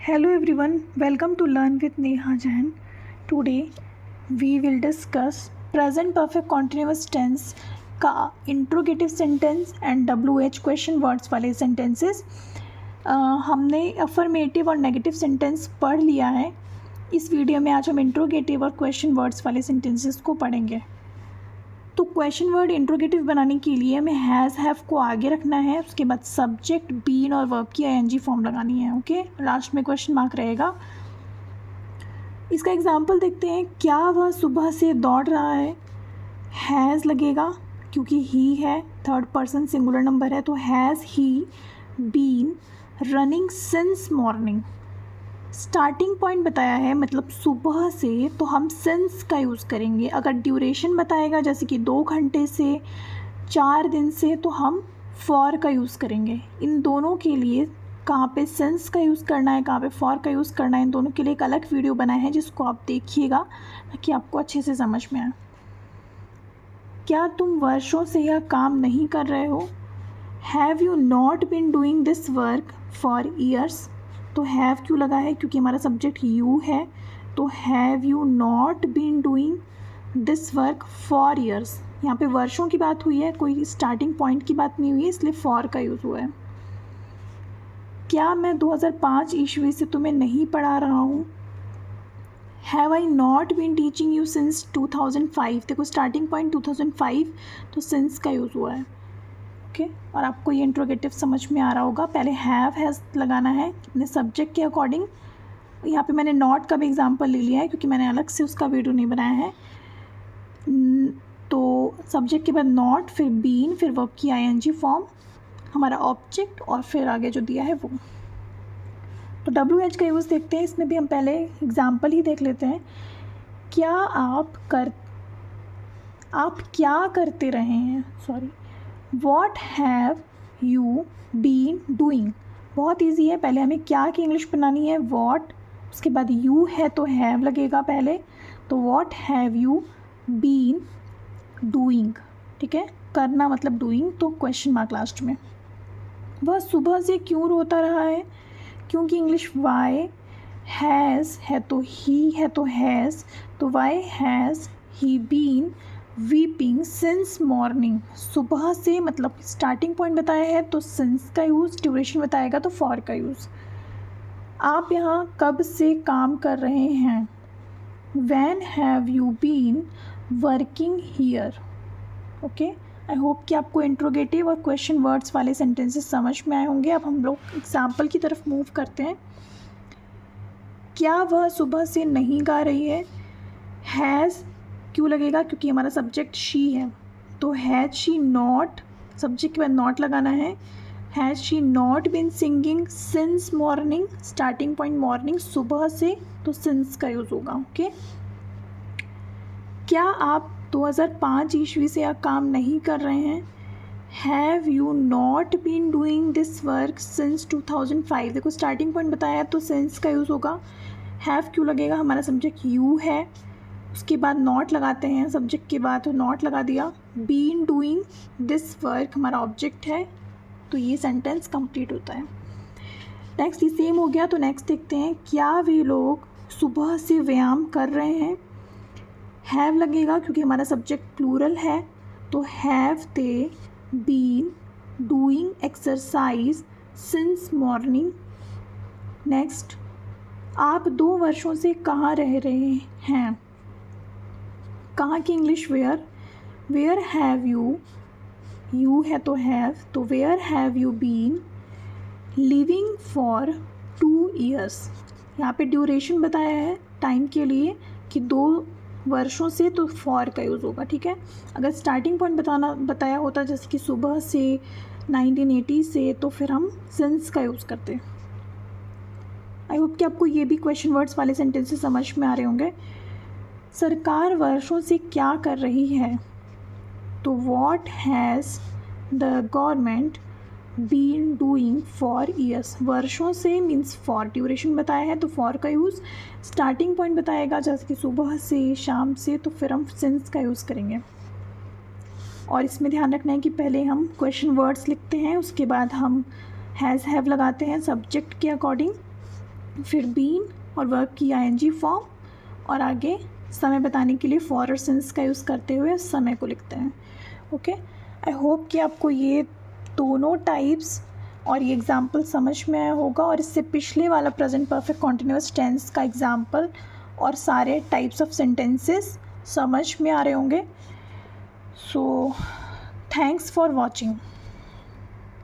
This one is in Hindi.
Hello everyone, welcome to Learn with Neha Jain. Today we will discuss present perfect continuous tense का interrogative sentence and WH question words वाले सेंटेंसेस। हमने अफर्मेटिव और नेगेटिव सेंटेंस पढ़ लिया है। इस वीडियो में आज हम इंट्रोगेटिव और क्वेश्चन वर्ड्स वाले सेंटेंसेस को पढ़ेंगे। तो क्वेश्चन वर्ड इंट्रोगेटिव बनाने के लिए हमें हैज़ हैव को आगे रखना है, उसके बाद सब्जेक्ट बीन और वर्ब की आईएनजी फॉर्म लगानी है। ओके, लास्ट में क्वेश्चन मार्क रहेगा। इसका एग्जांपल देखते हैं। क्या वह सुबह से दौड़ रहा है? हैज़ लगेगा क्योंकि ही है, थर्ड पर्सन सिंगुलर नंबर है, तो has he been running since morning. Starting point बताया है मतलब सुबह से, तो हम सिंस का यूज़ करेंगे। अगर ड्यूरेशन बताएगा जैसे कि 2 घंटे से, 4 दिन से, तो हम फॉर का यूज़ करेंगे। इन दोनों के लिए कहाँ पे सिंस का यूज़ करना है, कहाँ पे फॉर का यूज़ करना है, इन दोनों के लिए एक अलग वीडियो बनाया है जिसको आप देखिएगा ताकि आपको अच्छे से समझ में आए। क्या तुम वर्षों से यह काम नहीं कर रहे हो? Have you not been doing this work for years? तो हैव क्यों लगा है? क्योंकि हमारा सब्जेक्ट यू है, तो have you not been doing this work for years. यहाँ पे वर्षों की बात हुई है, कोई स्टार्टिंग पॉइंट की बात नहीं हुई है, इसलिए फॉर का यूज़ हुआ है। क्या मैं 2005 ईस्वी से तुम्हें नहीं पढ़ा रहा हूँ? Have I not been teaching you since 2005। देखो स्टार्टिंग पॉइंट 2005, तो सिंस का यूज़ हुआ है। ओके, और आपको ये इंट्रोगेटिव समझ में आ रहा होगा। पहले हैज़ लगाना है अपने सब्जेक्ट के अकॉर्डिंग। यहाँ पे मैंने नॉट का भी एग्जांपल ले लिया है क्योंकि मैंने अलग से उसका वीडियो नहीं बनाया है। तो सब्जेक्ट के बाद नॉट, फिर बीन, फिर वर्ब की आईएनजी फॉर्म, हमारा ऑब्जेक्ट, और फिर आगे जो दिया है वो। तो WH का यूज़ देखते हैं। इसमें भी हम पहले एग्जाम्पल ही देख लेते हैं। क्या आप क्या करते रहे हैं? Sorry, what have you been doing? बहुत ईजी है। पहले हमें क्या की इंग्लिश बनानी है, वॉट, उसके बाद यू है तो हैव लगेगा पहले, तो what have you been doing. ठीक है, करना मतलब डूइंग, तो क्वेश्चन मार्क लास्ट में। वह सुबह से क्यों रोता रहा है? क्योंकि इंग्लिश वाई, हैज़ है तो ही है तो हैज़, तो why has he been weeping since morning. सुबह से मतलब स्टार्टिंग पॉइंट बताया है तो सिंस का यूज़, ड्यूरेशन बताएगा तो फॉर का यूज़। आप यहाँ कब से काम कर रहे हैं? When have you been working here? Okay, I hope कि आपको इंट्रोगेटिव और क्वेश्चन वर्ड्स वाले सेंटेंसेस समझ में आए होंगे। अब हम लोग एग्जाम्पल की तरफ मूव करते हैं। क्या वह सुबह से नहीं गा रही है? हैज़ क्यों लगेगा? क्योंकि हमारा सब्जेक्ट शी है, तो हैज़ शी नॉट, सब्जेक्ट के बाद नॉट लगाना है। Has she not been singing since morning, starting point morning, सुबह से, तो सिंस का यूज़ होगा। ओके, क्या आप 2005 ईस्वी से यह काम नहीं कर रहे हैं? Have you not been doing this work since 2005। देखो स्टार्टिंग पॉइंट बताया तो सिंस का यूज़ होगा। हैव क्यों लगेगा? हमारा सब्जेक्ट यू है, उसके बाद नॉट लगाते हैं, सब्जेक्ट के बाद तो नॉट लगा दिया। बीन डूइंग दिस वर्क हमारा ऑब्जेक्ट है, तो ये सेंटेंस कंप्लीट होता है। नेक्स्ट, ये सेम हो गया, तो नेक्स्ट देखते हैं। क्या वे लोग सुबह से व्यायाम कर रहे हैं? हैव लगेगा क्योंकि हमारा सब्जेक्ट प्लूरल है, तो have they been doing exercise since morning. Next, आप 2 वर्षों से कहाँ रह रहे हैं? कहाँ की English where, where have you, you है तो हैव, तो where have you been living for 2 years. यहाँ पे ड्यूरेशन बताया है टाइम के लिए कि 2 वर्षों से, तो फॉर का यूज़ होगा। ठीक है, अगर स्टार्टिंग पॉइंट बताया होता जैसे कि सुबह से, 1980 से, तो फिर हम सिंस का यूज़ करते। आई होप कि आपको ये भी क्वेश्चन वर्ड्स वाले सेंटेंसेस समझ में आ रहे होंगे। सरकार वर्षों से क्या कर रही है? तो what has the government been doing for years. वर्षों से मीन्स फॉर, ड्यूरेशन बताया है तो फॉर का यूज़। स्टार्टिंग पॉइंट बताएगा जैसे कि सुबह से, शाम से, तो फिर हम सिंस का यूज़ करेंगे। और इसमें ध्यान रखना है कि पहले हम क्वेश्चन वर्ड्स लिखते हैं, उसके बाद हम हैज़ हैव लगाते हैं सब्जेक्ट के अकॉर्डिंग। फिर बीन और वर्ब की आईएनजी फॉर्म, और आगे समय बताने के लिए फॉर और सिंस का यूज़ करते हुए समय को लिखते हैं। ओके, आई होप कि आपको ये दोनों टाइप्स और ये एग्ज़ाम्पल समझ में आया होगा, और इससे पिछले वाला प्रेजेंट परफेक्ट कॉन्टिन्यूअस टेंस का एग्ज़ाम्पल और सारे टाइप्स ऑफ सेंटेंसेस समझ में आ रहे होंगे। So thanks for watching.